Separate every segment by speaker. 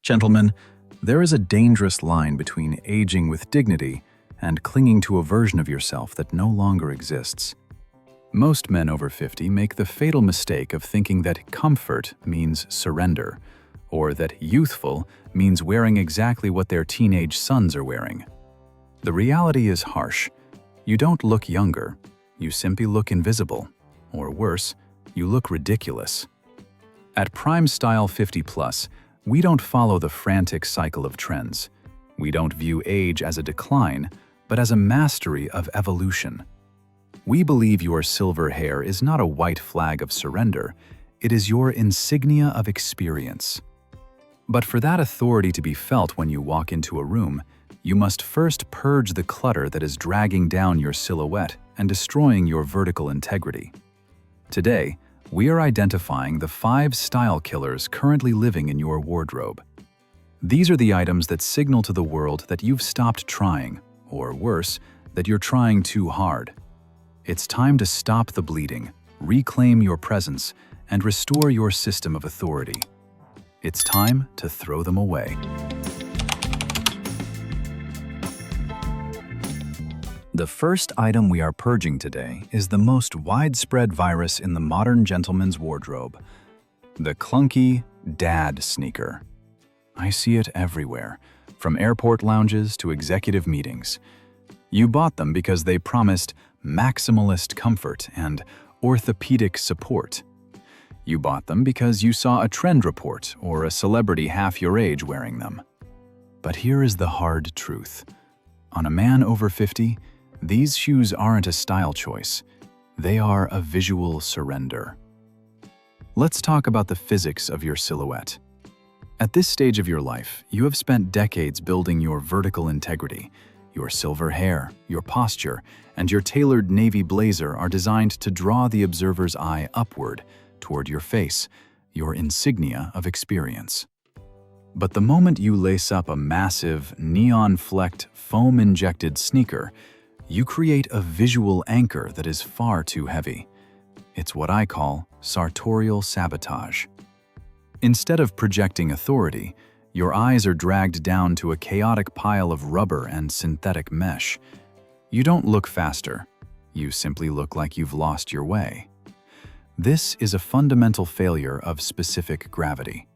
Speaker 1: Gentlemen, there is a dangerous line between aging with dignity and clinging to a version of yourself that no longer exists. Most men over 50 make the fatal mistake of thinking that comfort means surrender, or that youthful means wearing exactly what their teenage sons are wearing. The reality is harsh. You don't look younger, you simply look invisible, or worse, you look ridiculous. At Prime Style 50+, we don't follow the frantic cycle of trends. We don't view age as a decline, but as a mastery of evolution. We believe your silver hair is not a white flag of surrender, it is your insignia of experience. But for that authority to be felt when you walk into a room, you must first purge the clutter that is dragging down your silhouette and destroying your vertical integrity. Today, we are identifying the 5 style killers currently living in your wardrobe. These are the items that signal to the world that you've stopped trying, or worse, that you're trying too hard. It's time to stop the bleeding, reclaim your presence, and restore your system of authority. It's time to throw them away. The first item we are purging today is the most widespread virus in the modern gentleman's wardrobe, the clunky dad sneaker. I see it everywhere, from airport lounges to executive meetings. You bought them because they promised maximalist comfort and orthopedic support. You bought them because you saw a trend report or a celebrity half your age wearing them. But here is the hard truth. On a man over 50, these shoes aren't a style choice. They are a visual surrender. Let's talk about the physics of your silhouette. At this stage of your life, you have spent decades building your vertical integrity. Your silver hair, your posture, and your tailored navy blazer are designed to draw the observer's eye upward, toward your face, your insignia of experience. But the moment you lace up a massive, neon-flecked, foam-injected sneaker, you create a visual anchor that is far too heavy. It's what I call sartorial sabotage. Instead of projecting authority, your eyes are dragged down to a chaotic pile of rubber and synthetic mesh. You don't look faster. You simply look like you've lost your way. This is a fundamental failure of specific gravity.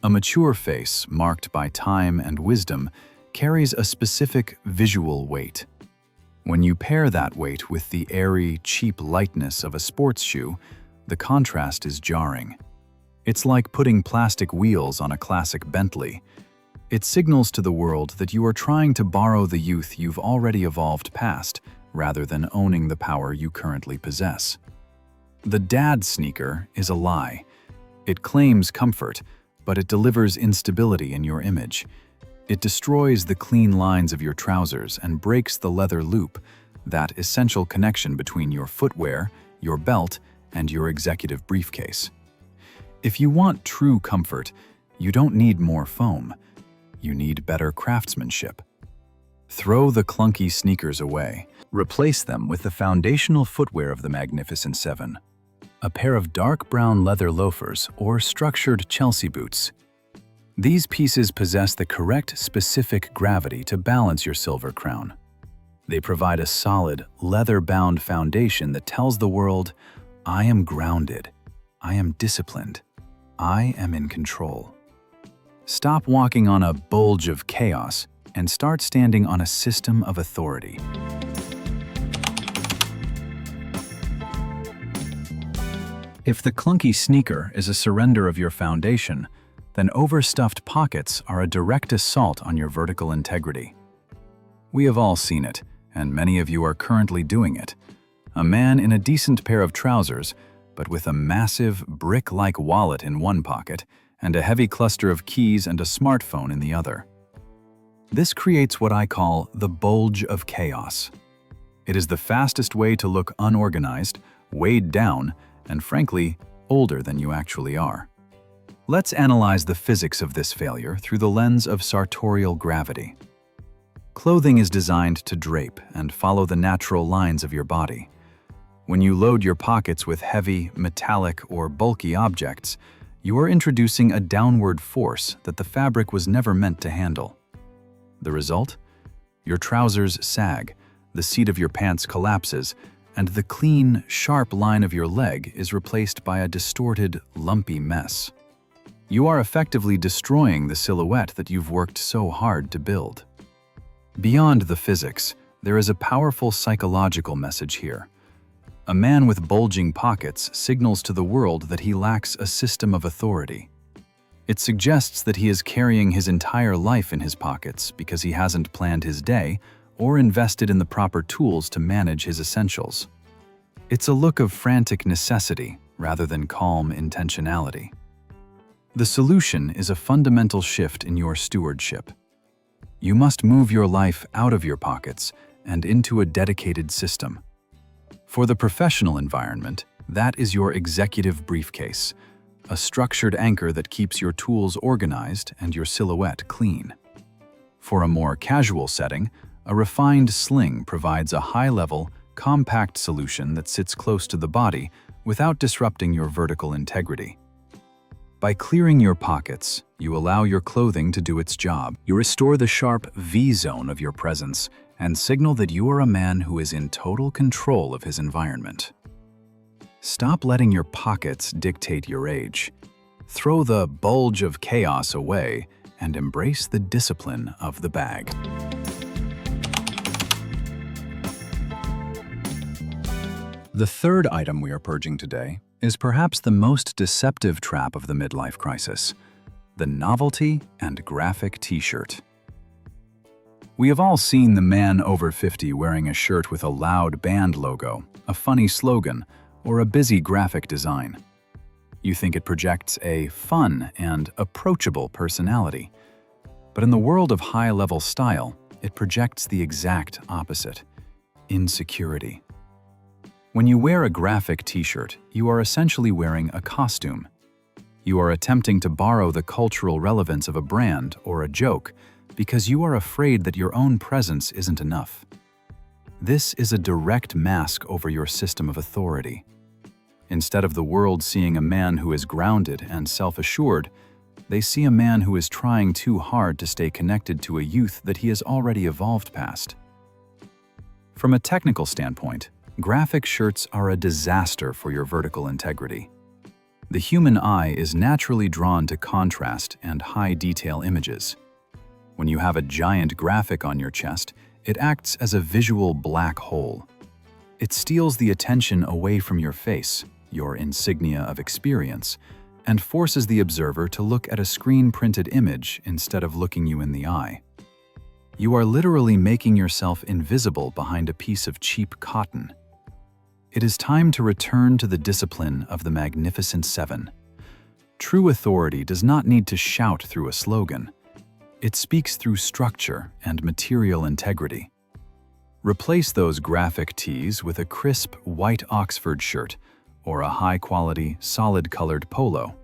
Speaker 1: A mature face, marked by time and wisdom, carries a specific visual weight. When you pair that weight with the airy, cheap lightness of a sports shoe, the contrast is jarring. It's like putting plastic wheels on a classic Bentley. It signals to the world that you are trying to borrow the youth you've already evolved past, rather than owning the power you currently possess. The dad sneaker is a lie. It claims comfort, but it delivers instability in your image. It destroys the clean lines of your trousers and breaks the leather loop, that essential connection between your footwear, your belt, and your executive briefcase. If you want true comfort, you don't need more foam. You need better craftsmanship. Throw the clunky sneakers away. Replace them with the foundational footwear of the Magnificent Seven. A pair of dark brown leather loafers or structured Chelsea boots. These pieces possess the correct specific gravity to balance your silver crown. They provide a solid, leather-bound foundation that tells the world, I am grounded, I am disciplined, I am in control. Stop walking on a bulge of chaos and start standing on a system of authority. If the clunky sneaker is a surrender of your foundation, then overstuffed pockets are a direct assault on your vertical integrity. We have all seen it, and many of you are currently doing it. A man in a decent pair of trousers, but with a massive, brick-like wallet in one pocket and a heavy cluster of keys and a smartphone in the other. This creates what I call the Bulge of Chaos. It is the fastest way to look unorganized, weighed down, and frankly, older than you actually are. Let's analyze the physics of this failure through the lens of sartorial gravity. Clothing is designed to drape and follow the natural lines of your body. When you load your pockets with heavy, metallic, or bulky objects, You are introducing a downward force that the fabric was never meant to handle. The result? Your trousers sag, the seat of your pants collapses, and the clean, sharp line of your leg is replaced by a distorted, lumpy mess. You are effectively destroying the silhouette that you've worked so hard to build. Beyond the physics, there is a powerful psychological message here. A man with bulging pockets signals to the world that he lacks a system of authority. It suggests that he is carrying his entire life in his pockets because he hasn't planned his day or invested in the proper tools to manage his essentials. It's a look of frantic necessity rather than calm intentionality. The solution is a fundamental shift in your stewardship. You must move your life out of your pockets and into a dedicated system. For the professional environment, that is your executive briefcase, a structured anchor that keeps your tools organized and your silhouette clean. For a more casual setting, a refined sling provides a high-level, compact solution that sits close to the body without disrupting your vertical integrity. By clearing your pockets, you allow your clothing to do its job. You restore the sharp V-zone of your presence and signal that you are a man who is in total control of his environment. Stop letting your pockets dictate your age. Throw the Bulge of Chaos away and embrace the discipline of the bag. The third item we are purging today is perhaps the most deceptive trap of the midlife crisis: the novelty and graphic t-shirt. We have all seen the man over 50 wearing a shirt with a loud band logo, a funny slogan, or a busy graphic design. You think it projects a fun and approachable personality. But in the world of high-level style, it projects the exact opposite: insecurity. When you wear a graphic t-shirt, you are essentially wearing a costume. You are attempting to borrow the cultural relevance of a brand or a joke because you are afraid that your own presence isn't enough. This is a direct mask over your system of authority. Instead of the world seeing a man who is grounded and self-assured, they see a man who is trying too hard to stay connected to a youth that he has already evolved past. From a technical standpoint, graphic shirts are a disaster for your vertical integrity. The human eye is naturally drawn to contrast and high-detail images. When you have a giant graphic on your chest, it acts as a visual black hole. It steals the attention away from your face, your Insignia of Experience, and forces the observer to look at a screen-printed image instead of looking you in the eye. You are literally making yourself invisible behind a piece of cheap cotton. It is time to return to the discipline of the Magnificent Seven. True authority does not need to shout through a slogan. It speaks through structure and material integrity. Replace those graphic tees with a crisp white Oxford shirt or a high-quality, solid-colored polo.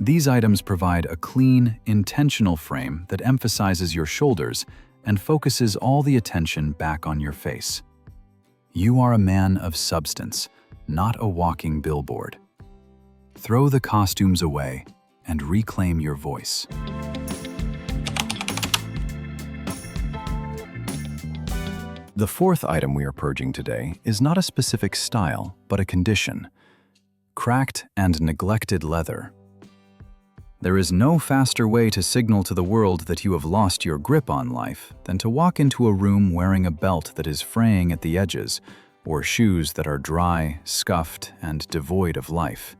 Speaker 1: These items provide a clean, intentional frame that emphasizes your shoulders and focuses all the attention back on your face. You are a man of substance, not a walking billboard. Throw the costumes away and reclaim your voice. The fourth item we are purging today is not a specific style, but a condition: cracked and neglected leather. There is no faster way to signal to the world that you have lost your grip on life than to walk into a room wearing a belt that is fraying at the edges, or shoes that are dry, scuffed, and devoid of life.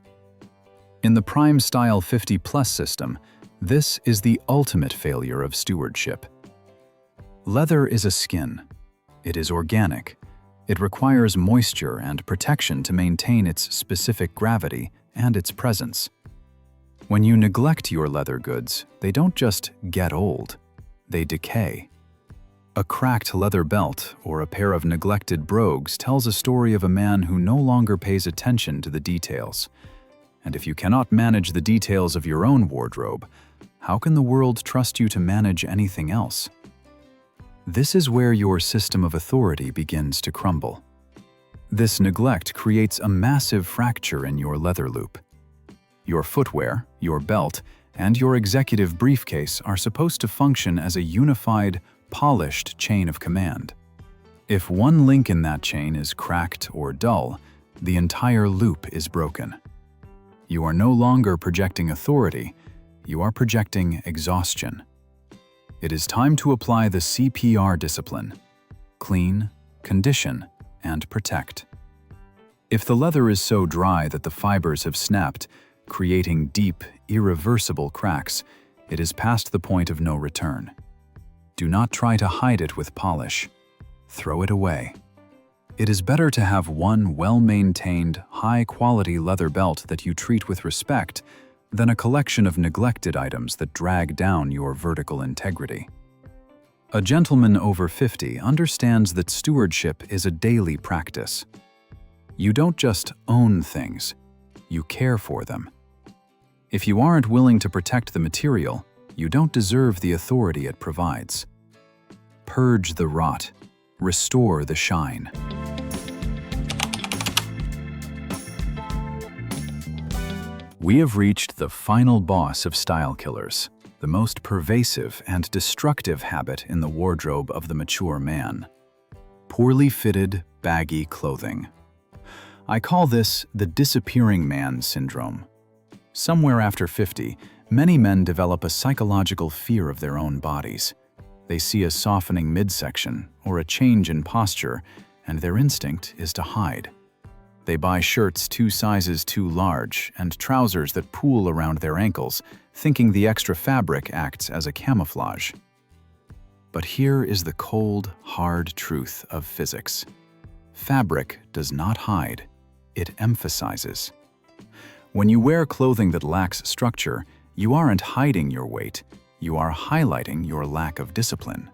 Speaker 1: In the Prime Style 50+ system, this is the ultimate failure of stewardship. Leather is a skin. It is organic. It requires moisture and protection to maintain its specific gravity and its presence. When you neglect your leather goods, they don't just get old, they decay. A cracked leather belt or a pair of neglected brogues tells a story of a man who no longer pays attention to the details. And if you cannot manage the details of your own wardrobe, how can the world trust you to manage anything else? This is where your system of authority begins to crumble. This neglect creates a massive fracture in your leather loop. Your footwear, your belt, and your executive briefcase are supposed to function as a unified, polished chain of command. If one link in that chain is cracked or dull, the entire loop is broken. You are no longer projecting authority, you are projecting exhaustion. It is time to apply the CPR discipline: clean, condition, and protect. If the leather is so dry that the fibers have snapped, creating deep, irreversible cracks, it is past the point of no return. Do not try to hide it with polish. Throw it away. It is better to have one well-maintained, high-quality leather belt that you treat with respect than a collection of neglected items that drag down your vertical integrity. A gentleman over 50 understands that stewardship is a daily practice. You don't just own things, you care for them. If you aren't willing to protect the material, you don't deserve the authority it provides. Purge the rot. Restore the shine. We have reached the final boss of style killers, the most pervasive and destructive habit in the wardrobe of the mature man: poorly fitted, baggy clothing. I call this the disappearing man syndrome. Somewhere after 50, many men develop a psychological fear of their own bodies. They see a softening midsection or a change in posture, and their instinct is to hide. They buy shirts 2 sizes too large and trousers that pool around their ankles, thinking the extra fabric acts as a camouflage. But here is the cold, hard truth of physics. Fabric does not hide, it emphasizes. When you wear clothing that lacks structure, you aren't hiding your weight, you are highlighting your lack of discipline.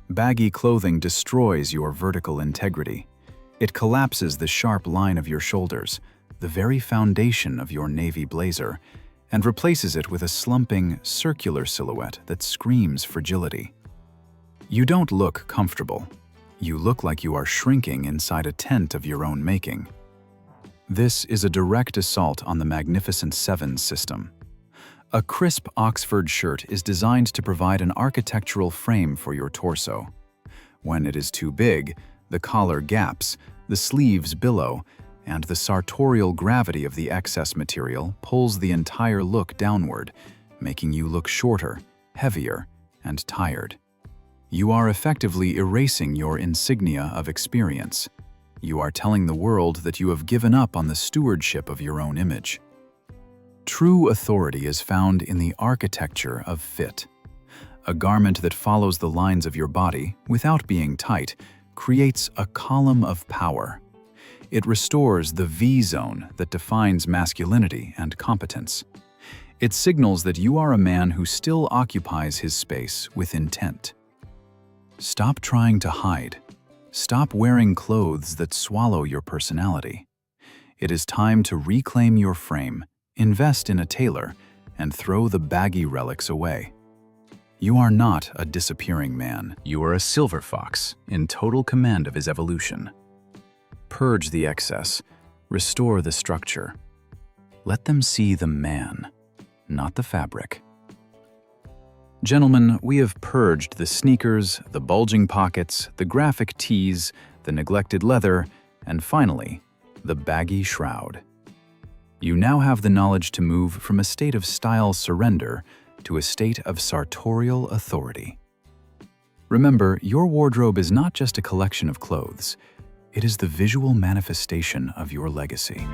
Speaker 1: Baggy clothing destroys your vertical integrity. It collapses the sharp line of your shoulders, the very foundation of your navy blazer, and replaces it with a slumping, circular silhouette that screams fragility. You don't look comfortable. You look like you are shrinking inside a tent of your own making. This is a direct assault on the Magnificent Seven system. A crisp Oxford shirt is designed to provide an architectural frame for your torso. When it is too big, the collar gaps, the sleeves billow, and the sartorial gravity of the excess material pulls the entire look downward, making you look shorter, heavier, and tired. You are effectively erasing your insignia of experience. You are telling the world that you have given up on the stewardship of your own image. True authority is found in the architecture of fit. A garment that follows the lines of your body, without being tight, creates a column of power. It restores the V-zone that defines masculinity and competence. It signals that you are a man who still occupies his space with intent. Stop trying to hide. Stop wearing clothes that swallow your personality. It is time to reclaim your frame, invest in a tailor, and throw the baggy relics away. You are not a disappearing man. You are a silver fox in total command of his evolution. Purge the excess. Restore the structure. Let them see the man, not the fabric. Gentlemen, we have purged the sneakers, the bulging pockets, the graphic tees, the neglected leather, and finally, the baggy shroud. You now have the knowledge to move from a state of style surrender to a state of sartorial authority. Remember, your wardrobe is not just a collection of clothes, it is the visual manifestation of your legacy.